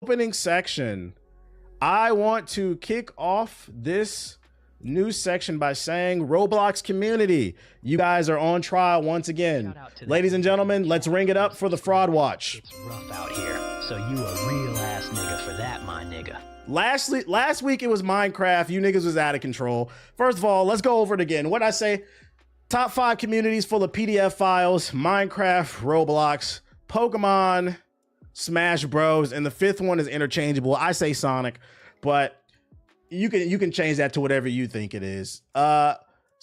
Opening section. I want to kick off this new section by saying, Roblox community, you guys are on trial once again. Ladies and gentlemen, let's ring it up for the fraud watch. It's rough out here, so you a real ass nigga for that, my nigga. Last week it was Minecraft. You niggas was out of control. First of all, let's go over it again. What'd I say? Top 5 communities full of PDF files: Minecraft, Roblox, Pokemon, Smash Bros, and the 5th one is interchangeable. I say Sonic, but you can change that to whatever you think it is. So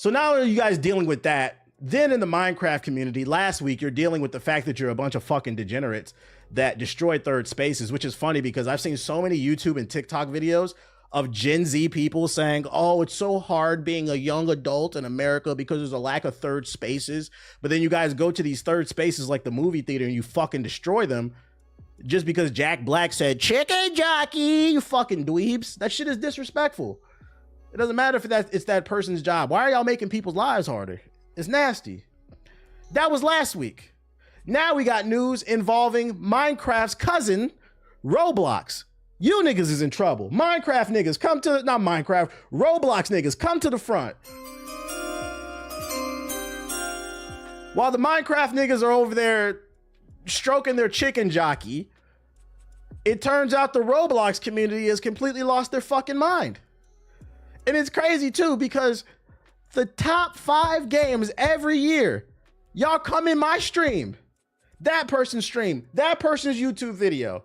now you guys dealing with that. Then in the Minecraft community, last week you're dealing with the fact that you're a bunch of fucking degenerates that destroy third spaces, which is funny because I've seen so many YouTube and TikTok videos of Gen Z people saying, oh, it's so hard being a young adult in America because there's a lack of third spaces. But then you guys go to these third spaces like the movie theater and you fucking destroy them just because Jack Black said, chicken jockey, you fucking dweebs. That shit is disrespectful. It doesn't matter if it's that person's job. Why are y'all making people's lives harder? It's nasty. That was last week. Now we got news involving Minecraft's cousin, Roblox. You niggas is in trouble. Minecraft niggas come to, not Minecraft, Roblox niggas come to the front. While the Minecraft niggas are over there stroking their chicken jockey, it turns out the Roblox community has completely lost their fucking mind. And it's crazy too, because the top 5 games every year, y'all come in my stream, that person's stream, that person's YouTube video,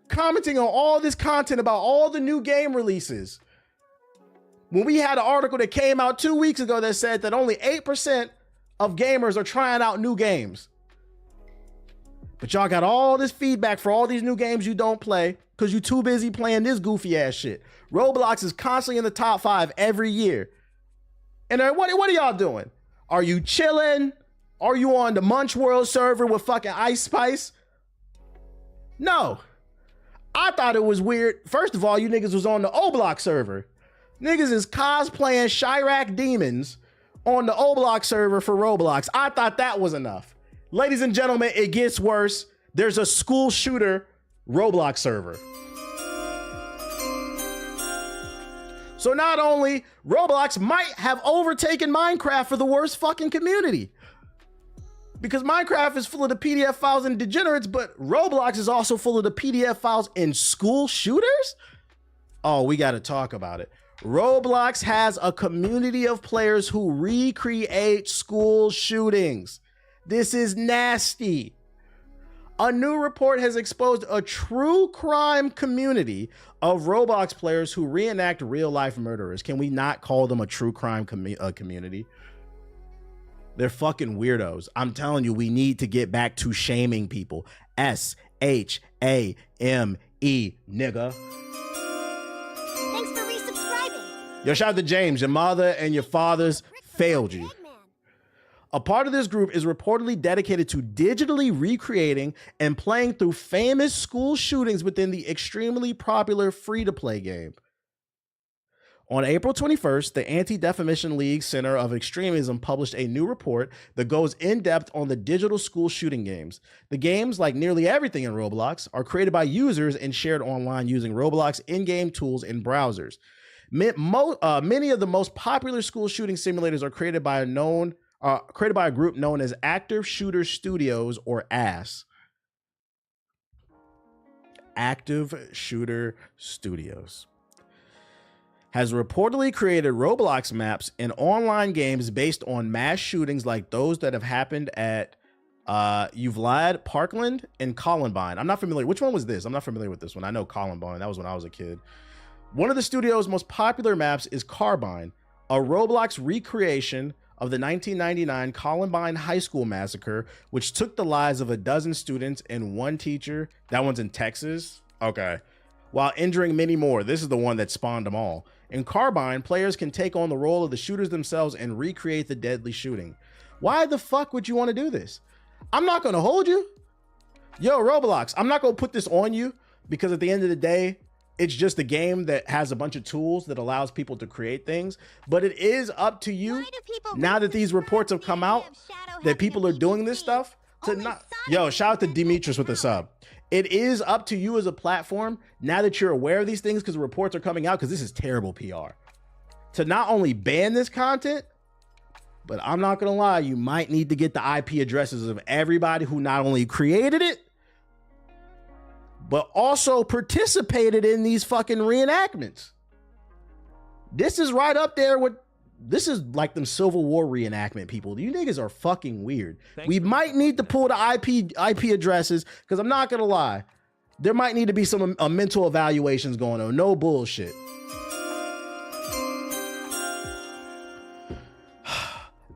commenting on all this content about all the new game releases. When we had an article that came out 2 weeks ago that said that only 8% of gamers are trying out new games. But y'all got all this feedback for all these new games you don't play because you too busy playing this goofy ass shit. Roblox is constantly in the top 5 every year. And what are y'all doing? Are you chilling? Are you on the Munch World server with fucking Ice Spice? No. I thought it was weird. First of all, you niggas was on the Oblox server. Niggas is cosplaying Chirac demons on the Oblox server for Roblox. I thought that was enough. Ladies and gentlemen, it gets worse. There's a school shooter Roblox server. So not only Roblox might have overtaken Minecraft for the worst fucking community, because Minecraft is full of the PDF files and degenerates, but Roblox is also full of the PDF files and school shooters? Oh, we got to talk about it. Roblox has a community of players who recreate school shootings. This is nasty. A new report has exposed a true crime community of Roblox players who reenact real life murderers. Can we not call them a true crime community? They're fucking weirdos. I'm telling you, we need to get back to shaming people. S-H-A-M-E, nigga. Thanks for resubscribing. Yo, shout out to James. Your mother and your fathers failed you. A part of this group is reportedly dedicated to digitally recreating and playing through famous school shootings within the extremely popular free-to-play game. On April 21st, the Anti-Defamation League Center of Extremism published a new report that goes in-depth on the digital school shooting games. The games, like nearly everything in Roblox, are created by users and shared online using Roblox in-game tools and browsers. Many of the most popular school shooting simulators are created by a group known as Active Shooter Studios, or ASS. Active Shooter Studios has reportedly created Roblox maps and online games based on mass shootings like those that have happened at Uvalde, Parkland, and Columbine. I'm not familiar. Which one was this? I'm not familiar with this one. I know Columbine. That was when I was a kid. One of the studio's most popular maps is Carbine, a Roblox recreation of the 1999 Columbine High School massacre, which took the lives of 12 students and 1 teacher. That one's in Texas. Okay. While injuring many more. This is the one that spawned them all. In Carbine, players can take on the role of the shooters themselves and recreate the deadly shooting. Why the fuck would you want to do this? I'm not going to hold you. Yo, Roblox, I'm not going to put this on you because at the end of the day, it's just a game that has a bunch of tools that allows people to create things. But it is up to you, now that these reports have come out, that people are doing this stuff, to not... Yo, shout out to Demetrius with the sub. it is up to you as a platform, now that you're aware of these things, because the reports are coming out, because this is terrible PR, to not only ban this content, but I'm not gonna lie, you might need to get the IP addresses of everybody who not only created it, but also participated in these fucking reenactments. This is right up there with, this is like them Civil War reenactment people. You niggas are fucking weird. We might need to pull the IP addresses, because I'm not gonna lie, there might need to be some mental evaluations going on. No bullshit.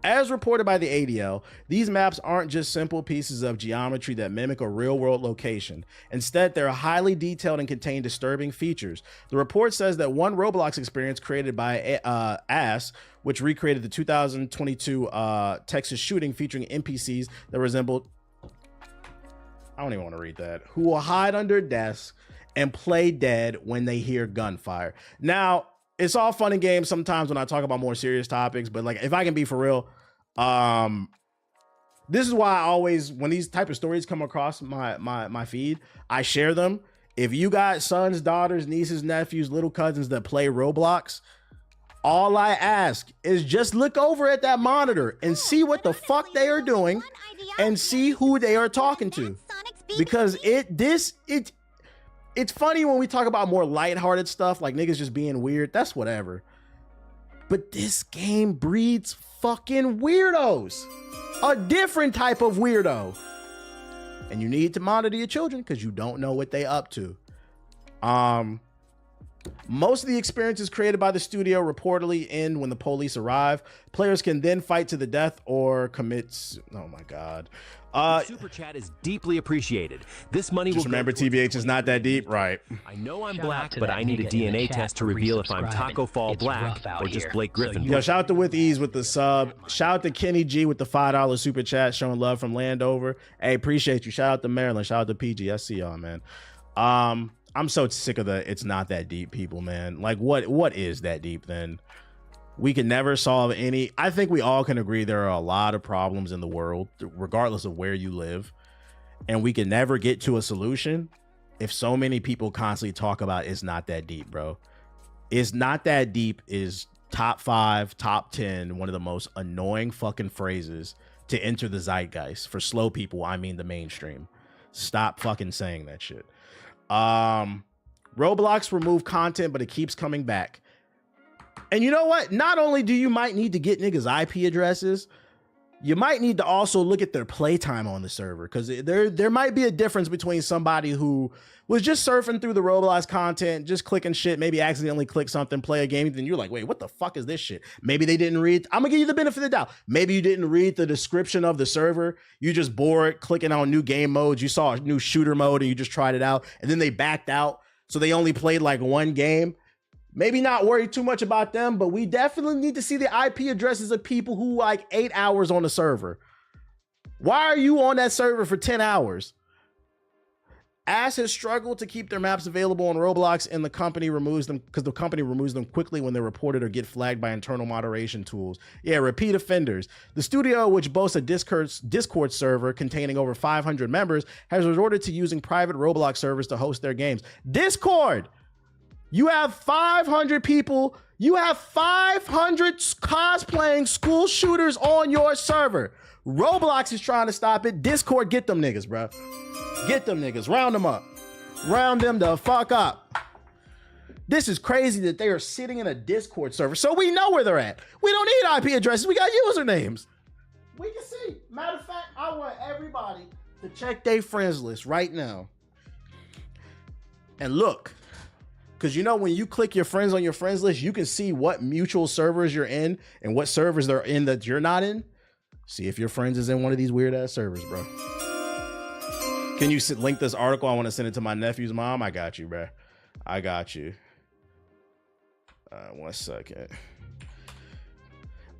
As reported by the ADL, these maps aren't just simple pieces of geometry that mimic a real-world location. Instead, they're highly detailed and contain disturbing features. The report says that one Roblox experience created by ASS, which recreated the 2022 Texas shooting featuring NPCs that resembled, I don't even want to read that, who will hide under desks and play dead when they hear gunfire. Now, it's all fun and games sometimes when I talk about more serious topics, but like, if I can be for real, this is why I always, when these type of stories come across my feed, I share them. If you got sons, daughters, nieces, nephews, little cousins that play Roblox, all I ask is just look over at that monitor and see what the fuck they are doing and see who they are talking to. Because it's funny when we talk about more lighthearted stuff, like niggas just being weird, that's whatever. But this game breeds fucking weirdos. A different type of weirdo. And you need to monitor your children because you don't know what they up to. Most of the experiences created by the studio reportedly end when the police arrive. Players can then fight to the death or commit, oh my God. Super chat is deeply appreciated. This money just will remember TBH is not that deep, right? I know I'm Shout black, out to but that I need a nigga in the DNA chat test to for reveal if I'm resubscribing. Taco Fall It's black rough out or just here. Blake So Griffin. you- Yo, shout out to With Ease with the sub. Shout out to Kenny G with the $5 super chat, showing love from Landover. Hey, appreciate you. Shout out to Maryland. Shout out to PG. I see y'all, man. I'm so sick of the it's not that deep people, man. Like, what is that deep then? We can never solve any. I think we all can agree there are a lot of problems in the world, regardless of where you live. And we can never get to a solution if so many people constantly talk about it's not that deep, bro. It's not that deep is top 5, top 10, one of the most annoying fucking phrases to enter the zeitgeist. For slow people, I mean the mainstream. Stop fucking saying that shit. Roblox removed content, but it keeps coming back. And you know what? Not only do you might need to get niggas IP addresses, you might need to also look at their playtime on the server, because there might be a difference between somebody who was just surfing through the Roblox content, just clicking shit, maybe accidentally click something, play a game, then you're like, wait, what the fuck is this shit? Maybe they didn't read. I'm gonna give you the benefit of the doubt. Maybe you didn't read the description of the server. You just bored clicking on new game modes. You saw a new shooter mode and you just tried it out, and then they backed out. So they only played like one game. Maybe not worry too much about them, but we definitely need to see the IP addresses of people who like 8 hours on the server. Why are you on that server for 10 hours? ASS has struggled to keep their maps available on Roblox, and the company removes them because the company removes them quickly when they're reported or get flagged by internal moderation tools. Yeah, repeat offenders. The studio, which boasts a Discord server containing over 500 members, has resorted to using private Roblox servers to host their games. Discord! You have 500 people. You have 500 cosplaying school shooters on your server. Roblox is trying to stop it. Discord, get them niggas, bro. Get them niggas. Round them up. Round them the fuck up. This is crazy that they are sitting in a Discord server, so we know where they're at. We don't need IP addresses. We got usernames. We can see. Matter of fact, I want everybody to check their friends list right now. And look. Because you know, when you click your friends on your friends list, you can see what mutual servers you're in and what servers they're in that you're not in. See if your friends is in one of these weird ass servers, bro. Can you link this article? I want to send it to my nephew's mom. I got you, bro. I got you. 1 second.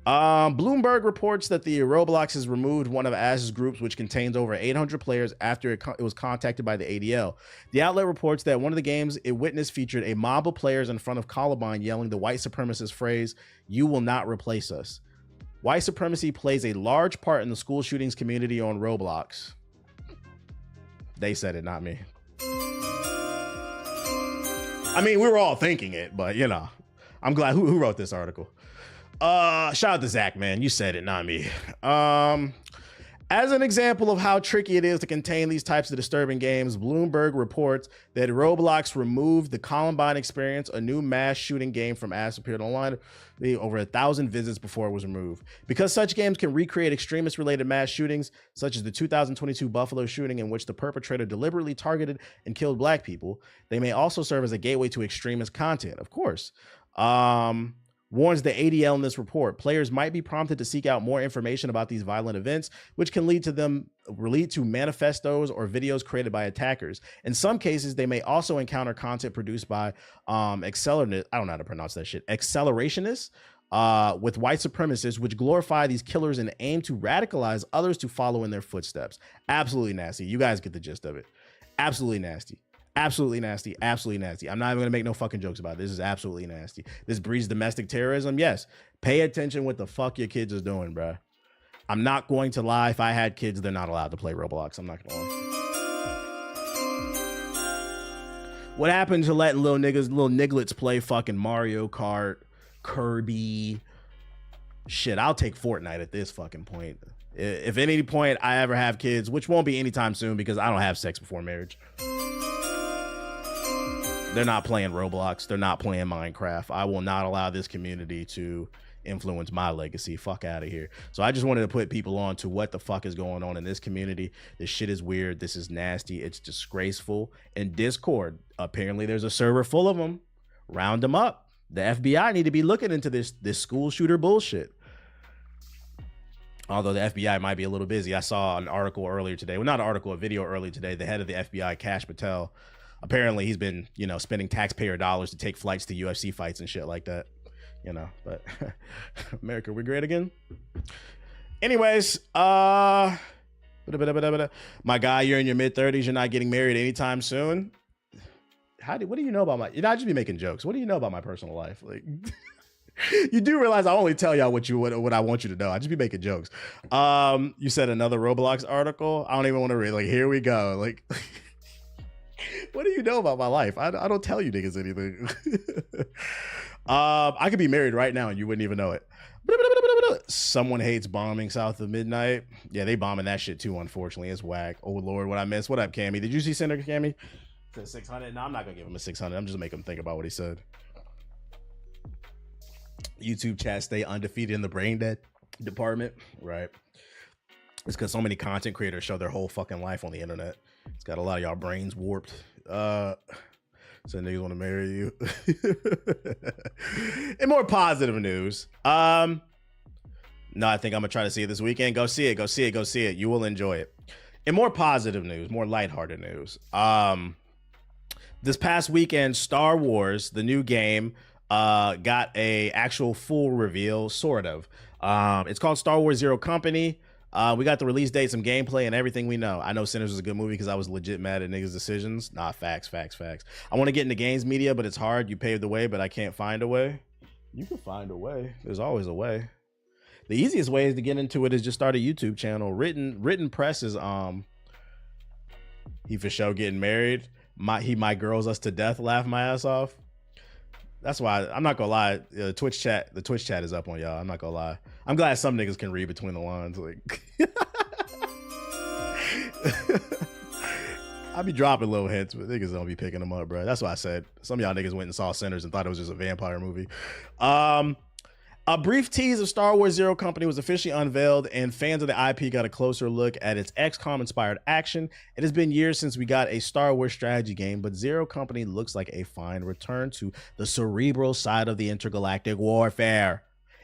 Bloomberg reports that the Roblox has removed one of AS's groups, which contains over 800 players, after it was contacted by the ADL. The outlet reports that one of the games it witnessed featured a mob of players in front of Columbine yelling the white supremacist phrase, "You will not replace us." White supremacy plays a large part in the school shootings community on Roblox. They said it, not me. I mean, we were all thinking it, but you know, I'm glad. Who wrote this article? Shout out to Zach, man. You said it, not me. As an example of how tricky it is to contain these types of disturbing games, Bloomberg reports that Roblox removed the Columbine Experience, a new mass shooting game from apps appeared online. Over 1,000 visits before it was removed. Because such games can recreate extremist-related mass shootings, such as the 2022 Buffalo shooting in which the perpetrator deliberately targeted and killed black people, they may also serve as a gateway to extremist content, of course. Warns the ADL in this report. Players might be prompted to seek out more information about these violent events, which can lead to manifestos or videos created by attackers. In some cases, they may also encounter content produced by accelerationists, I don't know how to pronounce that shit, accelerationists with white supremacists, which glorify these killers and aim to radicalize others to follow in their footsteps. Absolutely nasty. You guys get the gist of it. Absolutely nasty. Absolutely nasty. Absolutely nasty. I'm not even gonna make no fucking jokes about it. This is absolutely nasty. This breeds domestic terrorism. Yes. Pay attention what the fuck your kids is doing, bruh. I'm not going to lie. If I had kids, they're not allowed to play Roblox. I'm not gonna lie. What happened to letting little nigglets play fucking Mario Kart, Kirby? Shit, I'll take Fortnite at this fucking point. If at any point I ever have kids, which won't be anytime soon because I don't have sex before marriage. They're not playing Roblox. They're not playing Minecraft. I will not allow this community to influence my legacy. Fuck out of here. So I just wanted to put people on to what the fuck is going on in this community. This shit is weird. This is nasty. It's disgraceful. And Discord, apparently there's a server full of them. Round them up. The FBI need to be looking into this school shooter bullshit. Although the FBI might be a little busy. I saw an article earlier today. Well, not an article, a video earlier today. The head of the FBI, Kash Patel, apparently he's been, you know, spending taxpayer dollars to take flights to UFC fights and shit like that, you know, but America, we're great again. Anyways, my guy, you're in your mid-30s, you're not getting married anytime soon. What do you know about my, you know, I just be making jokes. What do you know about my personal life? Like, you do realize I only tell y'all what I want you to know. I just be making jokes. You said another Roblox article. I don't even want to read, like, here we go. Like, what do you know about my life? I don't tell you niggas anything. I could be married right now and you wouldn't even know it. Someone hates bombing south of midnight. Yeah, they bombing that shit too, unfortunately. It's whack. Oh, Lord, what I missed. What up, Cammy? Did you see Senator Cammy? Said 600. No, I'm not going to give him a 600. I'm just making him think about what he said. YouTube chat stay undefeated in the brain dead department. Right. It's because so many content creators show their whole fucking life on the internet. It's got a lot of y'all brains warped. So niggas want to marry you. In more positive news, no, I think I'm gonna try to see it this weekend. Go see it. Go see it. Go see it. You will enjoy it. In more positive news, more lighthearted news, this past weekend, Star Wars, the new game, got a actual full reveal, sort of. It's called Star Wars Zero Company. We got the release date, some gameplay, and everything we know. I know Sinners was a good movie because I was legit mad at niggas' decisions. Nah, facts. I want to get into games media, but it's hard. You paved the way, but I can't find a way. You can find a way. There's always a way. The easiest way is to get into it is just start a YouTube channel. Written press is he for sure getting married. My girls us to death, laugh my ass off. That's why I'm not gonna lie. The Twitch chat is up on y'all. I'm not gonna lie. I'm glad some niggas can read between the lines. Like, I be dropping little hints, but niggas don't be picking them up, bro. That's why I said some of y'all niggas went and saw Sinners and thought it was just a vampire movie. A brief tease of Star Wars Zero Company was officially unveiled, and fans of the IP got a closer look at its XCOM-inspired action. It has been years since we got a Star Wars strategy game, but Zero Company looks like a fine return to the cerebral side of the intergalactic warfare.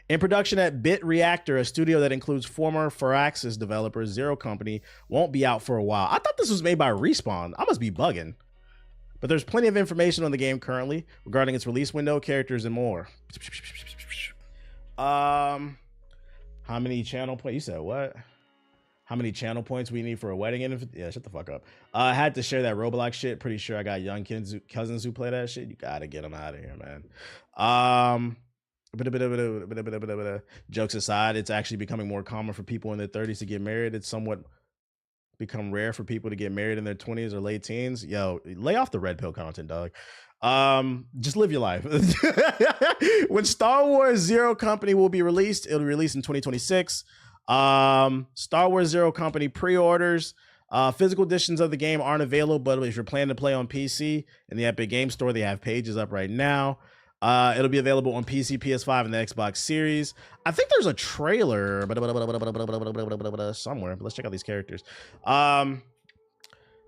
In production at Bit Reactor, a studio that includes former Firaxis developers, Zero Company won't be out for a while. I thought this was made by Respawn. I must be bugging. But there's plenty of information on the game currently regarding its release window, characters, and more. How many channel points? You said what? How many channel points we need for a wedding? Yeah, shut the fuck up. I had to share that Roblox shit. Pretty sure I got young cousins who play that shit. You gotta get them out of here, man. Jokes aside, it's actually becoming more common for people in their 30s to get married. It's somewhat become rare for people to get married in their 20s or late teens. Yo, lay off the red pill content, dog. Just live your life. When Star Wars Zero Company will be released, it'll be released in 2026. Star Wars Zero Company pre-orders. Physical editions of the game aren't available, but if you're planning to play on PC in the Epic Game Store, they have pages up right now. It'll be available on PC, PS5, and the Xbox Series. I think there's a trailer somewhere. Let's check out these characters.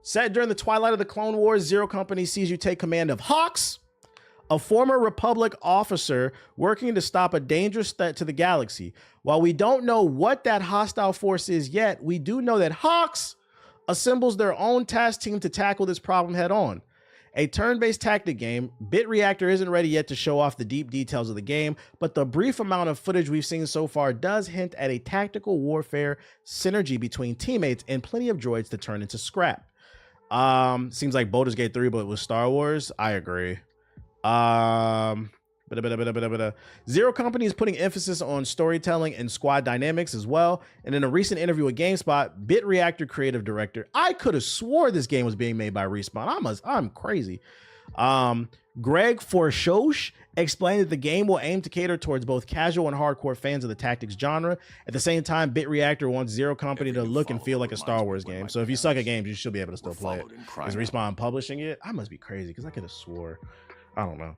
Set during the twilight of the Clone Wars, Zero Company sees you take command of Hawks, a former Republic officer working to stop a dangerous threat to the galaxy. While we don't know what that hostile force is yet, we do know that Hawks assembles their own task team to tackle this problem head on. A turn-based tactic game, Bit Reactor isn't ready yet to show off the deep details of the game, but the brief amount of footage we've seen so far does hint at a tactical warfare synergy between teammates and plenty of droids to turn into scrap. Seems like Baldur's Gate 3, but with Star Wars. I agree. Zero Company is putting emphasis on storytelling and squad dynamics as well. And in a recent interview with GameSpot, Bit Reactor creative director, I could have swore this game was being made by Respawn. I'm crazy. Greg Forshosh explained that the game will aim to cater towards both casual and hardcore fans of the tactics genre. At the same time, Bit Reactor wants Zero Company to look and feel like a Star Wars game. So if you suck at games, you should be able to still play it. Is Respawn publishing it? I must be crazy because I could have swore. I don't know.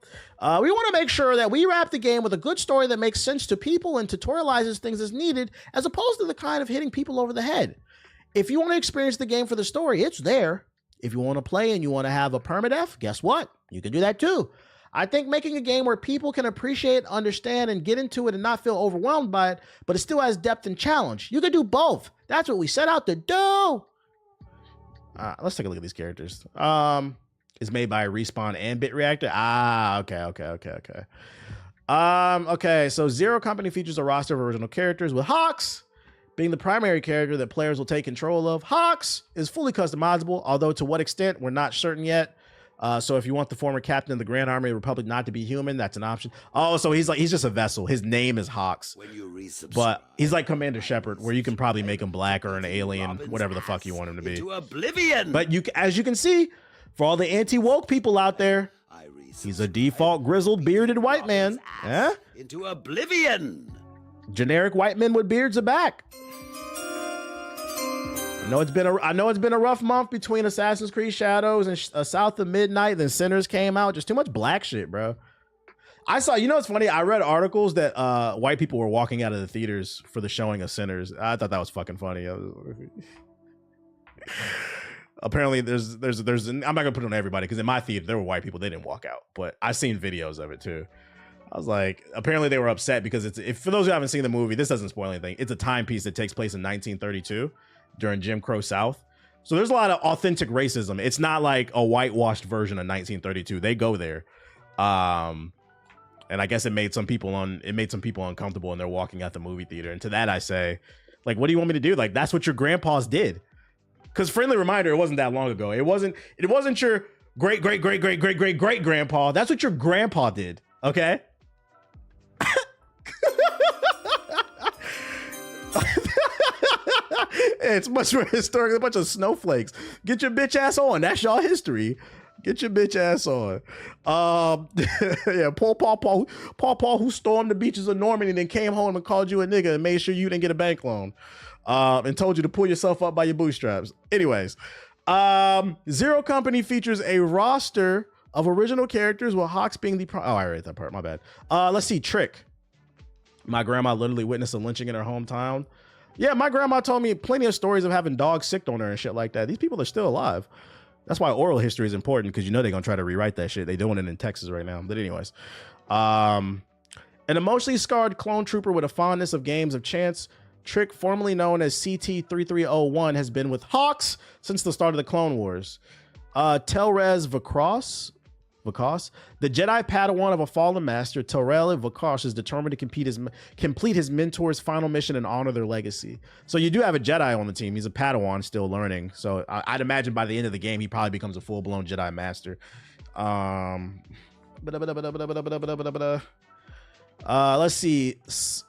We want to make sure that we wrap the game with a good story that makes sense to people and tutorializes things as needed, as opposed to the kind of hitting people over the head. If you want to experience the game for the story, it's there. If you want to play and you want to have a permadeath, guess what? You can do that too. I think making a game where people can appreciate, understand, and get into it and not feel overwhelmed by it, but it still has depth and challenge. You can do both. That's what we set out to do. Let's take a look at these characters. Is made by Respawn and Bit Reactor. Okay, so Zero Company features a roster of original characters, with Hawks being the primary character that players will take control of. Hawks is fully customizable, although to what extent, we're not certain yet. So if you want the former captain of the Grand Army of the Republic not to be human, that's an option. Oh, so he's just a vessel. His name is Hawks. But he's like Commander Shepard, where you can probably make him black or an alien, whatever the fuck you want him to be. Oblivion. But as you can see, for all the anti-woke people out there, he's a default grizzled bearded white man. Yeah? Into oblivion. Generic white men with beards are back. I know it's been a rough month between Assassin's Creed Shadows and South of Midnight. Then Sinners came out. Just too much black shit, bro. I saw, it's funny. I read articles that white people were walking out of the theaters for the showing of Sinners. I thought that was fucking funny. Apparently there's I'm not gonna put it on everybody, because in my theater there were white people, they didn't walk out, but I've seen videos of it too. I was like, apparently they were upset because for those who haven't seen the movie, this doesn't spoil anything. It's a timepiece that takes place in 1932 during Jim Crow South. So there's a lot of authentic racism. It's not like a whitewashed version of 1932. They go there. And I guess it made some people uncomfortable, and they're walking out the movie theater. And to that I say, like, what do you want me to do? Like, that's what your grandpas did. Because friendly reminder, it wasn't that long ago. It wasn't your great grandpa. That's what your grandpa did. Okay. It's much more historic. A bunch of snowflakes. Get your bitch ass on. That's y'all history. Get your bitch ass on. Yeah, Paul who stormed the beaches of Normandy and then came home and called you a nigga and made sure you didn't get a bank loan. And told you to pull yourself up by your bootstraps. Anyways, Zero Company features a roster of original characters, with Hawks being the I read that part, my bad. Let's see. Trick. My grandma literally witnessed a lynching in her hometown. Yeah, my grandma told me plenty of stories of having dogs sicked on her and shit like that. These people are still alive. That's why oral history is important, because they're gonna try to rewrite that shit. They're doing it in Texas right now. But anyways, an emotionally scarred clone trooper with a fondness of games of chance, Trick, formerly known as CT-3301, has been with Hawks since the start of the Clone Wars. Telrez Vakos, the Jedi Padawan of a fallen master, Telrel Vakos is determined to complete his mentor's final mission and honor their legacy. So you do have a Jedi on the team. He's a Padawan still learning. So I'd imagine by the end of the game, he probably becomes a full-blown Jedi master. Let's see.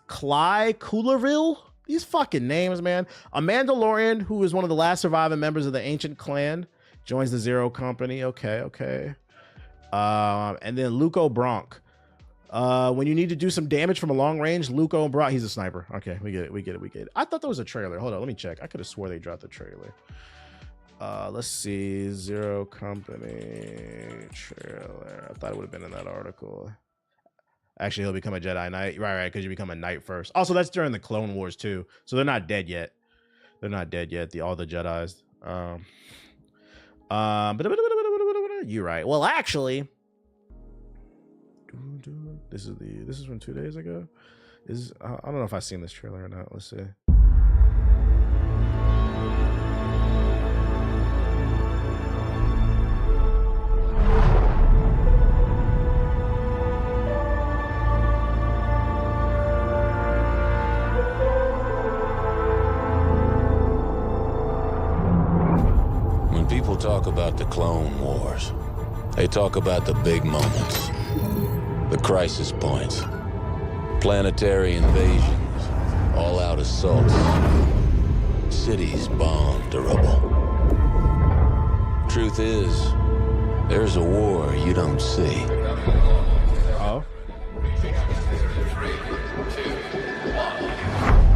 Cly Coolerville. These fucking names, man. A Mandalorian who is one of the last surviving members of the ancient clan joins the Zero Company. Okay. And then Luco Bronk. When you need to do some damage from a long range, Luco Bronk, he's a sniper. Okay, we get it. I thought that was a trailer. Hold on, let me check. I could have swore they dropped the trailer. Let's see. Zero Company trailer. I thought it would have been in that article. Actually, he'll become a Jedi Knight. Right, because you become a Knight first. Also, that's during the Clone Wars too. So they're not dead yet. All the Jedis. You're right. Well, actually, this is from 2 days ago. I don't know if I've seen this trailer or not. Let's see. People talk about the Clone Wars. They talk about the big moments, the crisis points, planetary invasions, all-out assaults, cities bombed to rubble. Truth is, there's a war you don't see. Oh.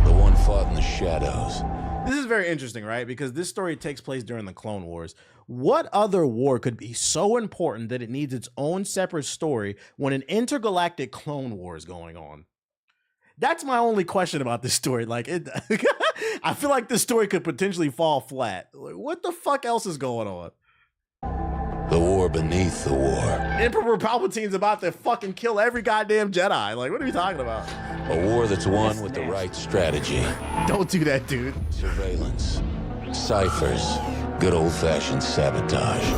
The one fought in the shadows. This is very interesting, right? Because this story takes place during the Clone Wars. What other war could be so important that it needs its own separate story when an intergalactic Clone War is going on? That's my only question about this story. Like, I feel like this story could potentially fall flat. Like, what the fuck else is going on? The war beneath the war. Emperor Palpatine's about to fucking kill every goddamn Jedi. Like, what are you talking about? A war that's won with the right strategy. Don't do that, dude. Surveillance, ciphers, good old-fashioned sabotage.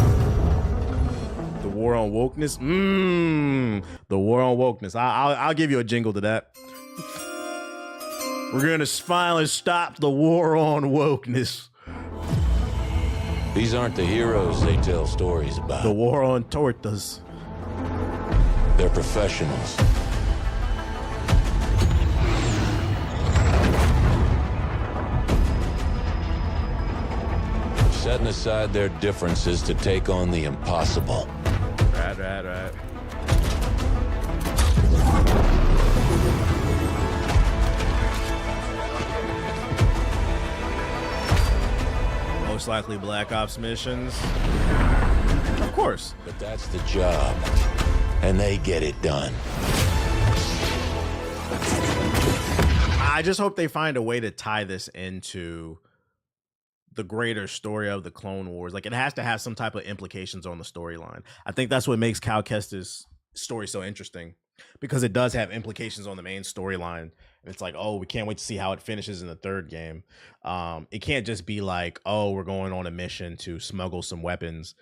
The war on wokeness? The war on wokeness. I'll give you a jingle to that. We're gonna finally stop the war on wokeness. These aren't the heroes they tell stories about. The war on tortas. They're professionals. Setting aside their differences to take on the impossible. Right. Most likely Black Ops missions. Of course. But that's the job, and they get it done. I just hope they find a way to tie this into the greater story of the Clone Wars. Like, it has to have some type of implications on the storyline. I think that's what makes Cal Kestis' story so interesting, because it does have implications on the main storyline. And it's like, oh, we can't wait to see how it finishes in the third game. It can't just be like, oh, we're going on a mission to smuggle some weapons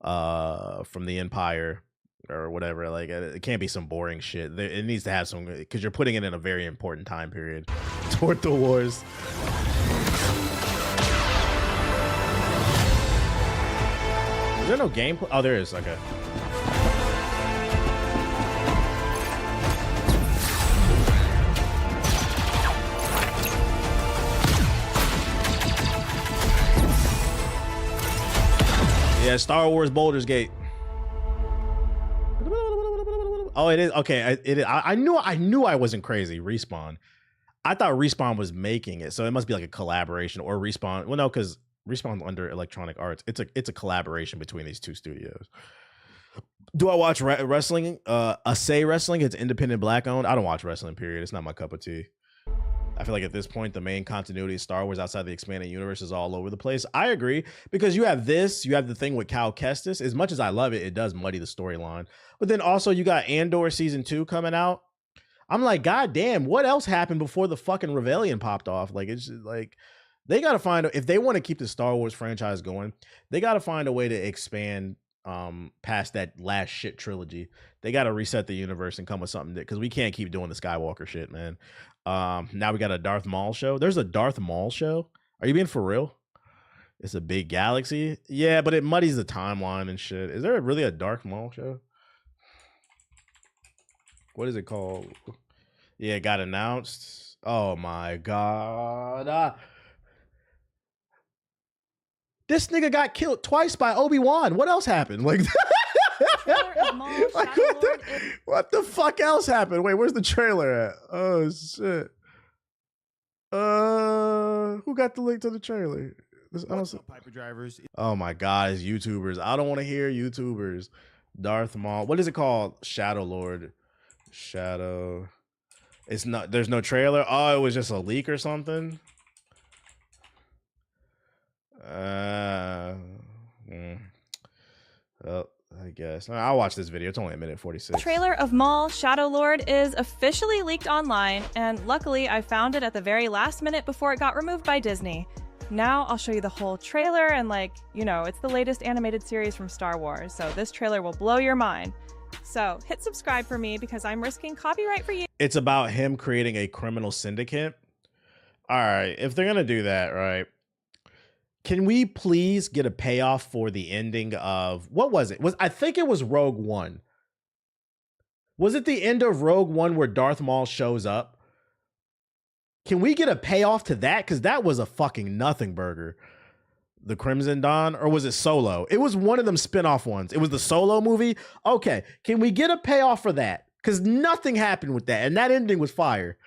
from the Empire or whatever. Like, it can't be some boring shit. It needs to have some, because you're putting it in a very important time period toward the wars. Is there no gameplay? Oh, there is. Okay. Yeah, Star Wars Baldur's Gate. Oh, it is. Okay, it is. I knew I wasn't crazy. Respawn. I thought Respawn was making it, so it must be like a collaboration, or Respawn. Well, no, because Respawn's under Electronic Arts. It's a collaboration between these two studios. Do I watch wrestling? Assay Wrestling. It's independent, black owned. I don't watch wrestling. Period. It's not my cup of tea. I feel like at this point, the main continuity of Star Wars outside the expanded universe is all over the place. I agree, because you have the thing with Cal Kestis. As much as I love it, it does muddy the storyline. But then also you got Andor season 2 coming out. I'm like, God damn, what else happened before the fucking rebellion popped off? Like, it's just like, they got to find, if they want to keep the Star Wars franchise going, they got to find a way to expand past that last shit trilogy. They got to reset the universe and come with something, because we can't keep doing the Skywalker shit, man. Now we got a Darth Maul show. There's a Darth Maul show. Are you being for real? It's a big galaxy. Yeah, but it muddies the timeline and shit. Is there really a Darth Maul show? What is it called? Yeah, it got announced. Oh my God. This nigga got killed twice by Obi-Wan. What else happened? Like, Trailer of Maul Like, Shadow Lord is what the fuck else happened? Wait, where's the trailer at? Oh shit. Who got the link to the trailer? Piper drivers. Oh my god, it's YouTubers. I don't want to hear YouTubers. Darth Maul. What is it called? Shadow Lord. Shadow. It's not. There's no trailer. Oh, it was just a leak or something. Well, I guess I'll watch this video. It's only a minute 46. trailer of Maul Shadow Lord is officially leaked online, and luckily I found it at the very last minute before it got removed by Disney. Now I'll show you the whole trailer, and it's the latest animated series from Star Wars, so this trailer will blow your mind. So hit subscribe for me because I'm risking copyright for you. It's about him creating a criminal syndicate. All right, if they're gonna do that, right? Can we please get a payoff for the ending of what was it? I think it was Rogue One. Was it the end of Rogue One where Darth Maul shows up? Can we get a payoff to that? Because that was a fucking nothing burger. The Crimson Dawn, or was it Solo? It was one of them spin-off ones. It was the Solo movie. Okay, can we get a payoff for that? Because nothing happened with that, and that ending was fire.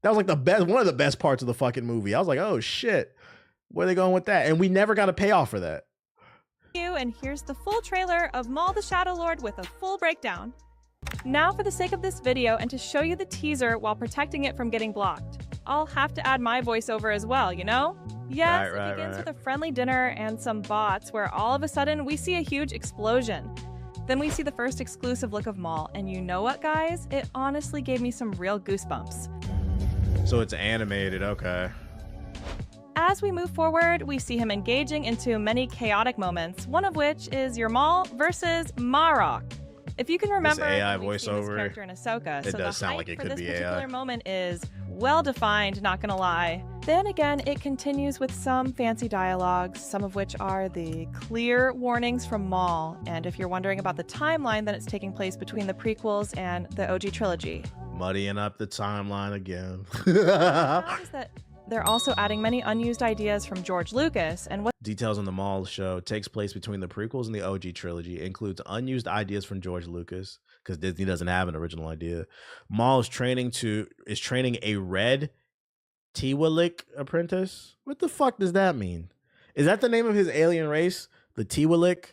That was like the best, one of the best parts of the fucking movie. I was like, oh shit, where are they going with that? And we never got a payoff for that. And here's the full trailer of Maul the Shadow Lord with a full breakdown. Now, for the sake of this video and to show you the teaser while protecting it from getting blocked, I'll have to add my voiceover as well, you know? Yes, it begins with a friendly dinner and some bots where all of a sudden we see a huge explosion. Then we see the first exclusive look of Maul, and you know what, guys? It honestly gave me some real goosebumps. So it's animated, okay. As we move forward, we see him engaging into many chaotic moments, one of which is your Maul versus Marok. If you can remember, this AI we've seen this voiceover, character in Ahsoka, it so does the sound hype like it for could this be particular AI. moment is well defined, not gonna lie. Then again, it continues with some fancy dialogues, some of which are the clear warnings from Maul. And if you're wondering about the timeline, then it's taking place between the prequels and the OG trilogy. Muddying up the timeline again. Is that they're also adding many unused ideas from George Lucas, and what Details on the Maul show takes place between the prequels and the OG trilogy. It includes unused ideas from George Lucas because Disney doesn't have an original idea. Maul is training a red Tiwalik apprentice. What the fuck does that mean? Is that the name of his alien race? The Tiwalik?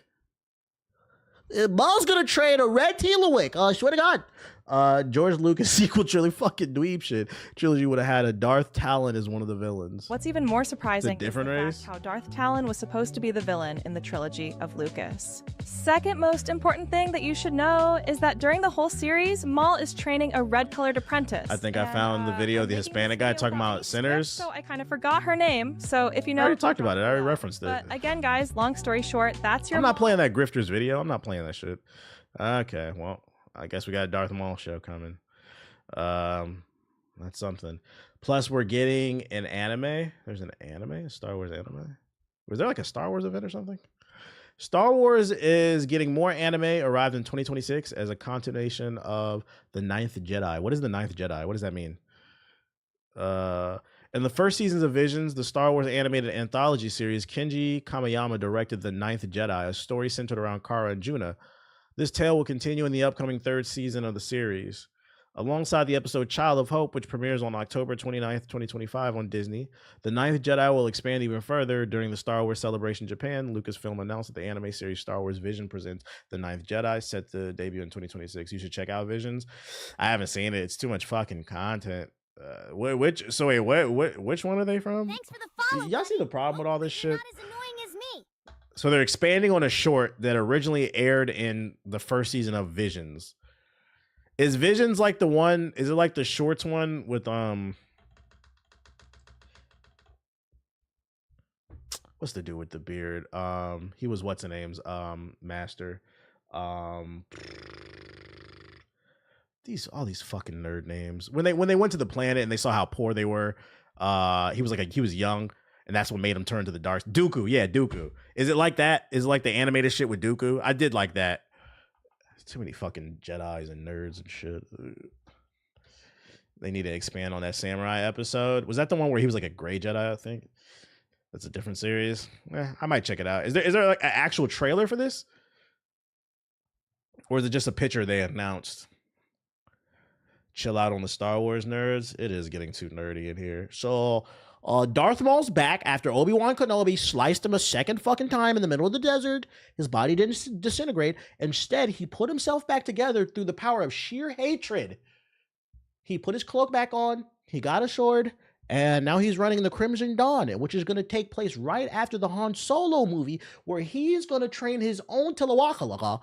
Maul's gonna train a red Tiwalik. Oh, I swear to God. George Lucas sequel trilogy, fucking dweeb shit. Trilogy would have had a Darth Talon as one of the villains. what's even more surprising is different the race? fact how Darth Talon was supposed to be the villain in the trilogy of Lucas. Second most important thing that you should know is that during the whole series, Maul is training a red-colored apprentice. I think I found the video of the Hispanic guy talking about sinners. So I kind of forgot her name. So if you know, I already talked about it. I already referenced it. But again, guys, long story short, that's your. I'm not playing that Grifters video. I'm not playing that shit. Okay, well, I guess we got a Darth Maul show coming. That's something. Plus, we're getting an anime. There's an anime, a Star Wars anime. Was there like a Star Wars event or something? Star Wars is getting more anime, arrived in 2026 as a continuation of The Ninth Jedi. What is The Ninth Jedi? What does that mean? In the first seasons of Visions, the Star Wars animated anthology series, Kenji Kamiyama directed The Ninth Jedi, a story centered around Kara and Juna. This tale will continue in the upcoming third season of the series. Alongside the episode Child of Hope, which premieres on October 29th, 2025 on Disney, The Ninth Jedi will expand even further. During the Star Wars Celebration Japan, Lucasfilm announced that the anime series Star Wars Vision presents The Ninth Jedi, set to debut in 2026. You should check out Visions. I haven't seen it. It's too much fucking content. Which one are they from? Thanks for the follow. Y'all see the problem with all this shit? Not as annoying as me. So they're expanding on a short that originally aired in the first season of Visions. Is Visions like the one? Is it like the shorts one with what's the dude with the beard? He was what's the name's master. All these fucking nerd names. When they went to the planet and they saw how poor they were, he was young, and that's what made him turn to the dark. Dooku, yeah, Dooku. Is it like that? Is it like the animated shit with Dooku? I did like that. Too many fucking Jedis and nerds and shit. They need to expand on that samurai episode. Was that the one where he was like a gray Jedi? I think that's a different series. I might check it out. Is there like an actual trailer for this? Or is it just a picture they announced? Chill out on the Star Wars nerds. It is getting too nerdy in here. So Darth Maul's back after Obi-Wan Kenobi sliced him a second fucking time in the middle of the desert. His body didn't disintegrate. Instead, he put himself back together through the power of sheer hatred. He put his cloak back on. He got a sword. And now he's running the Crimson Dawn, which is going to take place right after the Han Solo movie, where he's going to train his own Tilawaka. Like,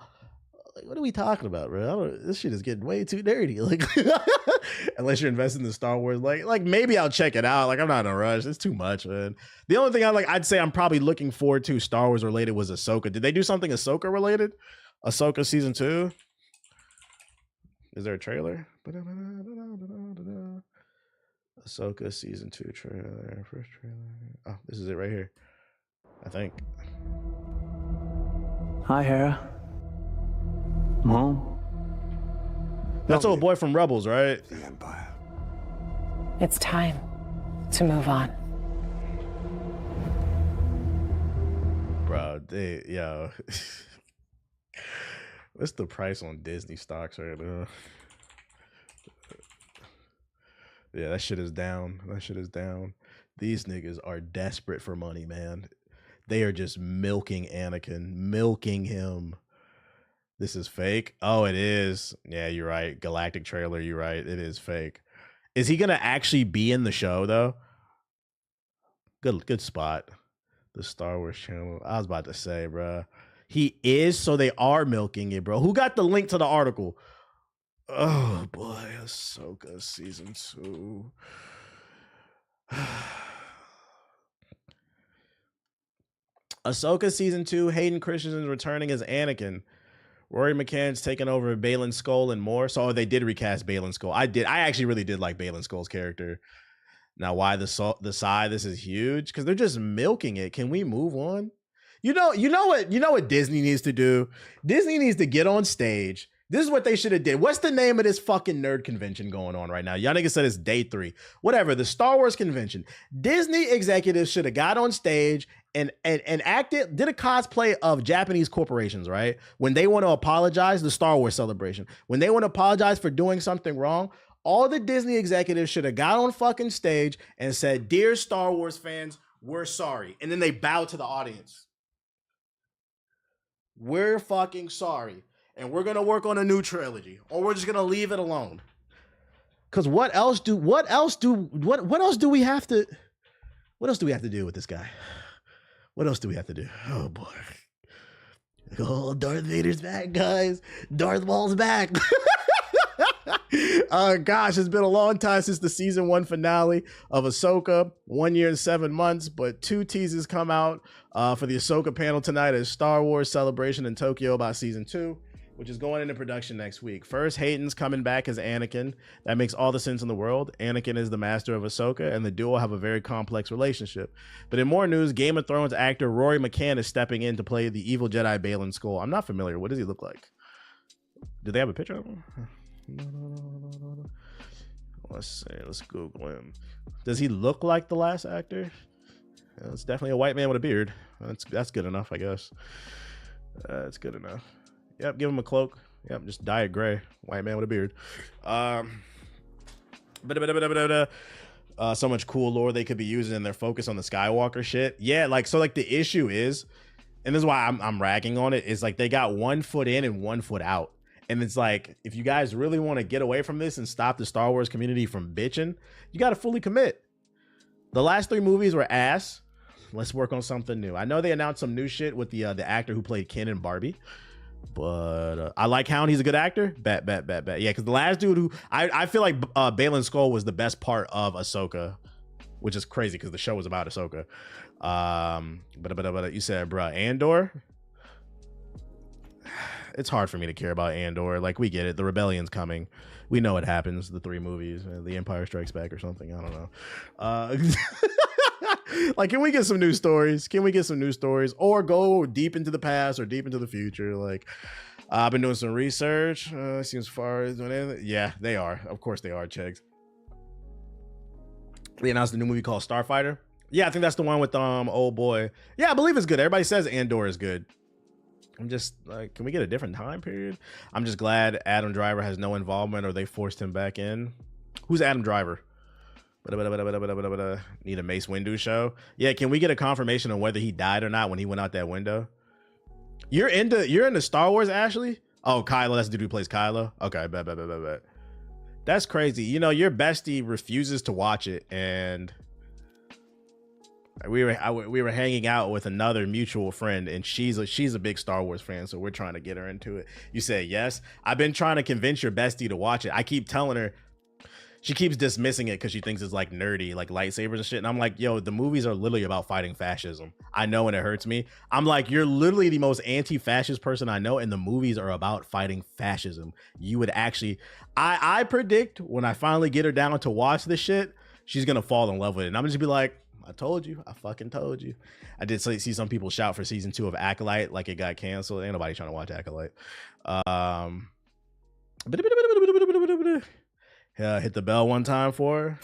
what are we talking about, bro? This shit is getting way too dirty. Like, unless you're investing in Star Wars, like maybe I'll check it out. Like, I'm not in a rush. It's too much, man. The only thing I'd say I'm probably looking forward to Star Wars related was Ahsoka. Did they do something Ahsoka related? Ahsoka season 2? Is there a trailer? Ahsoka season 2 trailer. First trailer. Oh, this is it right here. I think. Hi, Hera. Mom? That's old boy from Rebels, right? The Empire. It's time to move on. Bro, yo. What's the price on Disney stocks right now? Yeah, that shit is down. That shit is down. These niggas are desperate for money, man. They are just milking Anakin, milking him. This is fake. Oh, it is. Yeah, you're right. Galactic trailer. You're right. It is fake. Is he gonna actually be in the show though? Good spot. The Star Wars channel. I was about to say, bro. He is. So they are milking it, bro. Who got the link to the article? Oh boy, Ahsoka season 2. Ahsoka season 2. Hayden Christensen returning as Anakin. Rory McCann's taking over Baylan Skoll and more. So they did recast Baylan Skoll. I actually really did like Baylan Skoll's character. Now, why the side? This is huge because they're just milking it. Can we move on? You know what Disney needs to do? Disney needs to get on stage. This is what they should have did. What's the name of this fucking nerd convention going on right now? Y'all niggas said it's day 3. Whatever, the Star Wars convention. Disney executives should have got on stage and did a cosplay of Japanese corporations, right? When they want to apologize, the Star Wars celebration. When they want to apologize for doing something wrong, all the Disney executives should have got on fucking stage and said, "Dear Star Wars fans, we're sorry." And then they bow to the audience. We're fucking sorry. And we're gonna work on a new trilogy, or we're just gonna leave it alone. Cause what else do we have to do with this guy? What else do we have to do? Oh boy. Oh, Darth Vader's back, guys. Darth Maul's back. Gosh, it's been a long time since the season 1 finale of Ahsoka. 1 year and 7 months, but 2 teasers come out for the Ahsoka panel tonight at Star Wars Celebration in Tokyo about season 2. Which is going into production next week. First, Hayden's coming back as Anakin. That makes all the sense in the world. Anakin is the master of Ahsoka, and the duo have a very complex relationship. But in more news, Game of Thrones actor Rory McCann is stepping in to play the evil Jedi Baylan Skoll. I'm not familiar. What does he look like? Do they have a picture of him? Let's see. Let's Google him. Does he look like the last actor? Yeah, it's definitely a white man with a beard. That's good enough, I guess. That's good enough. Yep, give him a cloak. Yep, just dye it gray. White man with a beard. So much cool lore they could be using in their focus on the Skywalker shit. Yeah, so the issue is, and this is why I'm ragging on it, is like they got 1 foot in and 1 foot out. And it's like, if you guys really want to get away from this and stop the Star Wars community from bitching, you got to fully commit. The last 3 movies were ass. Let's work on something new. I know they announced some new shit with the actor who played Ken in Barbie. But I like Hound. He's a good actor. Bet. Yeah, because the last dude who I feel like Baylan Skoll was the best part of Ahsoka, which is crazy because the show was about Ahsoka. But you said, bruh, Andor. It's hard for me to care about Andor. Like, we get it. The rebellion's coming. We know it happens. The 3 movies, The Empire Strikes Back or something. I don't know. Like, can we get some new stories? Or go deep into the past or deep into the future? Like, I've been doing some research. Seems far as doing anything. Yeah, they are. Of course they are, checks. They announced a new movie called Starfighter. Yeah, I think that's the one with old boy. Yeah, I believe it's good. Everybody says Andor is good. I'm just like, can we get a different time period? I'm just glad Adam Driver has no involvement or they forced him back in. Who's Adam Driver? Need a Mace Windu show. Yeah, can we get a confirmation on whether he died or not when he went out that window? You're into Star Wars, Ashley? Oh, Kylo, that's the dude who plays Kylo. Okay, bet. That's crazy. You know, your bestie refuses to watch it, and we were hanging out with another mutual friend, and she's a big Star Wars fan, so we're trying to get her into it. You said yes. I've been trying to convince your bestie to watch it. I keep telling her. She keeps dismissing it because she thinks it's like nerdy, like lightsabers and shit. And I'm like, yo, the movies are literally about fighting fascism. I know, and it hurts me. I'm like, you're literally the most anti-fascist person I know, and the movies are about fighting fascism. You would actually, I predict when I finally get her down to watch this shit, she's gonna fall in love with it. And I'm just be like, I told you, I fucking told you. I did see some people shout for season 2 of Acolyte like it got canceled. Ain't nobody trying to watch Acolyte. Hit the bell one time for her.